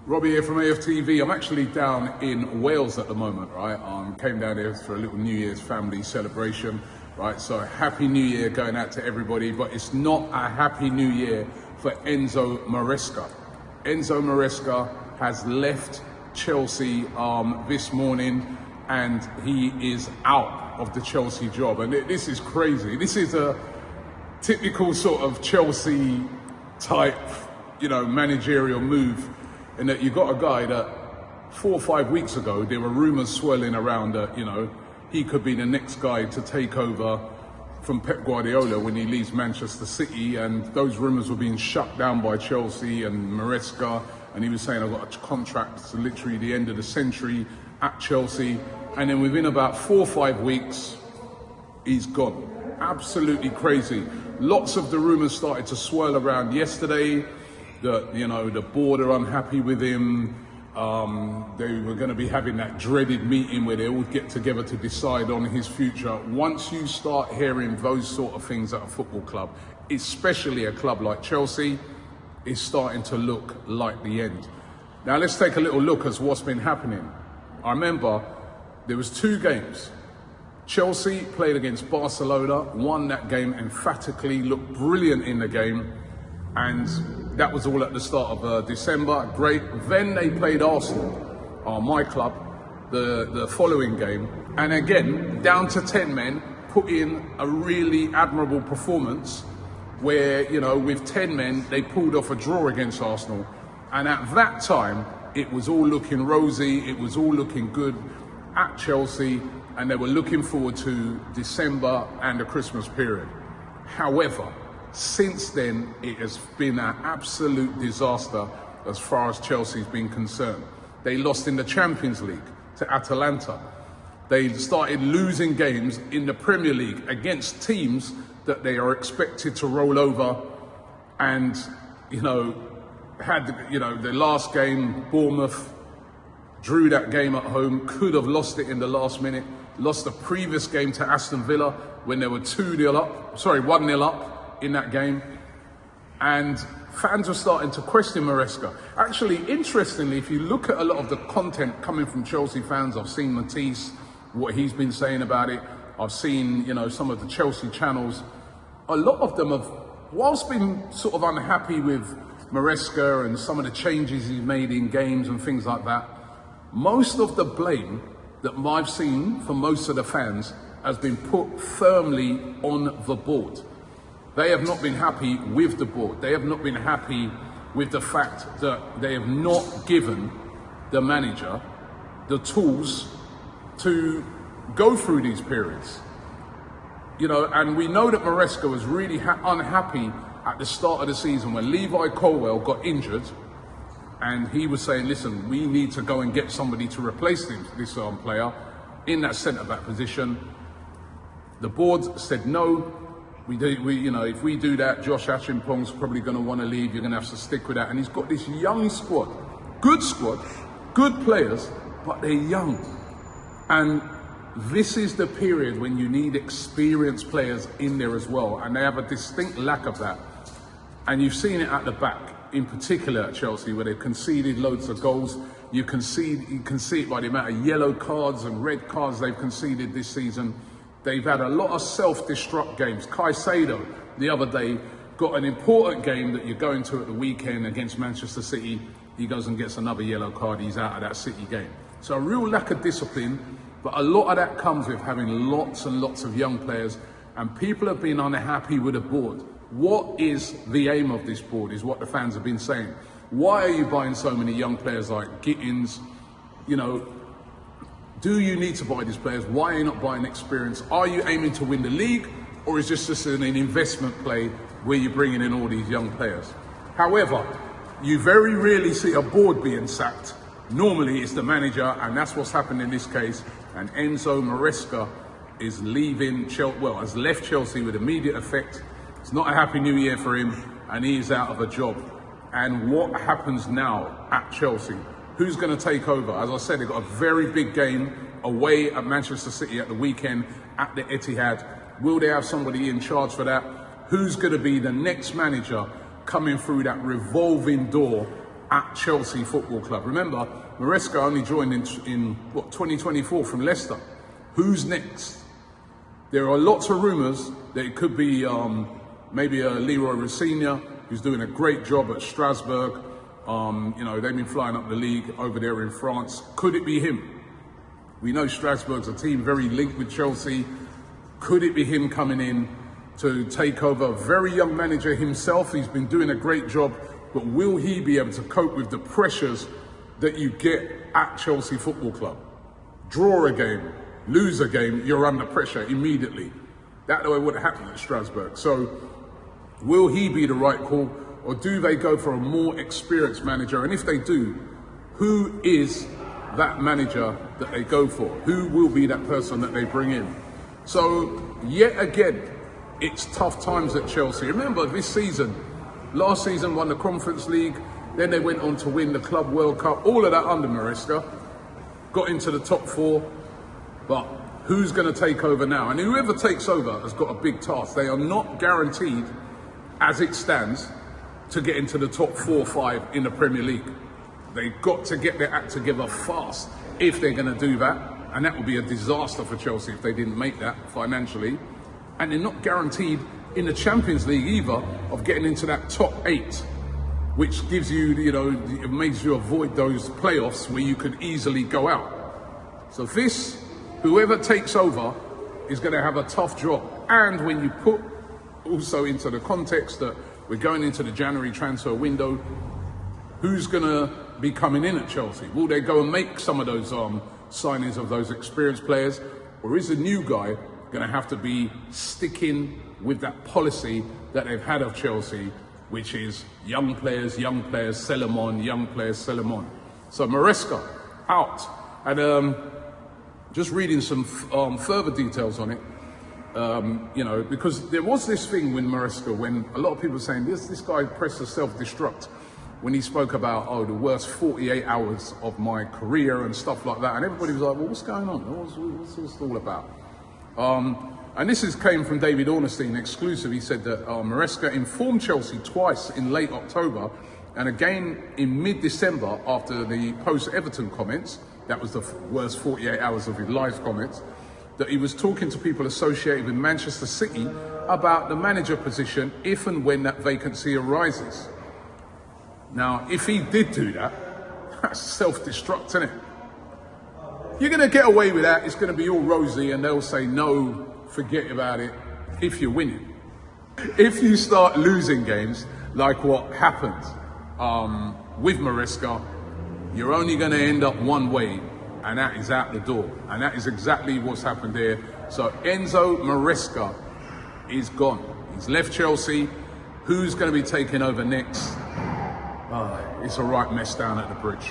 Robbie here from AFTV. I'm actually down in Wales at the moment, right? Came down here for a little New Year's family celebration, right? So happy New Year going out to everybody, but it's not a happy New Year for Enzo Maresca. Enzo Maresca has left Chelsea this morning and he is out of the Chelsea job. And this is crazy. This is a typical sort of Chelsea type, managerial move. In that you got a guy that 4 or 5 weeks ago, there were rumours swirling around that, he could be the next guy to take over from Pep Guardiola when he leaves Manchester City, and those rumours were being shut down by Chelsea and Maresca, and he was saying, I've got a contract to literally the end of the century at Chelsea, and then within about 4 or 5 weeks, he's gone. Absolutely crazy. Lots of the rumours started to swirl around yesterday, that the board are unhappy with him. They were going to be having that dreaded meeting where they all get together to decide on his future. Once you start hearing those sort of things at a football club, especially a club like Chelsea, it's starting to look like the end. Now let's take a little look at what's been happening. I remember there was 2 games. Chelsea played against Barcelona, won that game emphatically, looked brilliant in the game, and that was all at the start of December. Great. Then they played Arsenal, my club, the following game. And again, down to 10 men, put in a really admirable performance where, with 10 men, they pulled off a draw against Arsenal. And at that time, it was all looking rosy. It was all looking good at Chelsea. And they were looking forward to December and the Christmas period. However, since then, it has been an absolute disaster as far as Chelsea's been concerned. They lost in the Champions League to Atalanta. They started losing games in the Premier League against teams that they are expected to roll over. And, had, the last game, Bournemouth drew that game at home, could have lost it in the last minute, lost the previous game to Aston Villa when they were 1-0 up. In that game, and fans were starting to question Maresca. Actually, interestingly, if you look at a lot of the content coming from Chelsea fans, I've seen Matisse, what he's been saying about it. I've seen, some of the Chelsea channels. A lot of them have, whilst been sort of unhappy with Maresca and some of the changes he's made in games and things like that. Most of the blame that I've seen from most of the fans has been put firmly on the board. They have not been happy with the board. They have not been happy with the fact that they have not given the manager the tools to go through these periods. And we know that Maresca was really unhappy at the start of the season when Levi Colwill got injured, and he was saying, listen, we need to go and get somebody to replace this player in that centre-back position. The board said no. If we do that, Josh Achimpong's probably going to want to leave. You're going to have to stick with that. And he's got this young squad, good players, but they're young. And this is the period when you need experienced players in there as well. And they have a distinct lack of that. And you've seen it at the back, in particular at Chelsea, where they've conceded loads of goals. You can see it by the amount of yellow cards and red cards they've conceded this season. They've had a lot of self-destruct games. Caicedo, the other day, got an important game that you're going to at the weekend against Manchester City. He goes and gets another yellow card. He's out of that City game. So a real lack of discipline, but a lot of that comes with having lots and lots of young players, and people have been unhappy with the board. What is the aim of this board, is what the fans have been saying. Why are you buying so many young players like Gittins? Do you need to buy these players? Why are you not buying experience? Are you aiming to win the league, or is this just an investment play where you're bringing in all these young players? However, you very rarely see a board being sacked. Normally it's the manager, and that's what's happened in this case. And Enzo Maresca is has left Chelsea with immediate effect. It's not a happy new year for him, and he is out of a job. And what happens now at Chelsea? Who's going to take over? As I said, they've got a very big game away at Manchester City at the weekend at the Etihad. Will they have somebody in charge for that? Who's going to be the next manager coming through that revolving door at Chelsea Football Club. Remember, Maresca only joined in 2024 from Leicester. Who's next? There are lots of rumours that it could be maybe a Leroy Rossignol, who's doing a great job at Strasbourg. They've been flying up the league over there in France. Could it be him? We know Strasbourg's a team very linked with Chelsea. Could it be him coming in to take over? A very young manager himself. He's been doing a great job, but will he be able to cope with the pressures that you get at Chelsea Football Club? Draw a game, lose a game, you're under pressure immediately. That way would happen at Strasbourg. So will he be the right call, or do they go for a more experienced manager? And if they do, who is that manager that they go for? Who will be that person that they bring in? So yet again, it's tough times at Chelsea. Remember this season, last season won the Conference League, then they went on to win the Club World Cup, all of that under Maresca, got into the top 4, but who's going to take over now? And whoever takes over has got a big task. They are not guaranteed, as it stands, to get into the top 4 or 5 in the Premier League. They've got to get their act together fast if they're going to do that, and that would be a disaster for Chelsea if they didn't make that financially. And they're not guaranteed in the Champions League either of getting into that top 8, which gives you, it makes you avoid those playoffs where you could easily go out. So whoever takes over is going to have a tough job. And when you put also into the context that we're going into the January transfer window, who's going to be coming in at Chelsea? Will they go and make some of those signings of those experienced players? Or is the new guy going to have to be sticking with that policy that they've had of Chelsea, which is young players, sell them on, young players, sell them on? So Maresca, out. And just reading some further details on it, because there was this thing with Maresca when a lot of people were saying, this guy pressed a self-destruct when he spoke about, the worst 48 hours of my career and stuff like that. And everybody was like, well, what's going on? What's this all about? And this came from David Ornstein exclusive. He said that Maresca informed Chelsea twice in late October and again in mid-December after the post-Everton comments, that was the worst 48 hours of his life comments, that he was talking to people associated with Manchester City about the manager position if and when that vacancy arises. Now, if he did do that, that's self-destruct, isn't it? You're going to get away with that. It's going to be all rosy and they'll say, no, forget about it, if you're winning. If you start losing games, like what happened with Maresca, you're only going to end up one way, and that is out the door. And that is exactly what's happened there. So Enzo Maresca is gone. He's left Chelsea. Who's going to be taking over next? It's a right mess down at the bridge.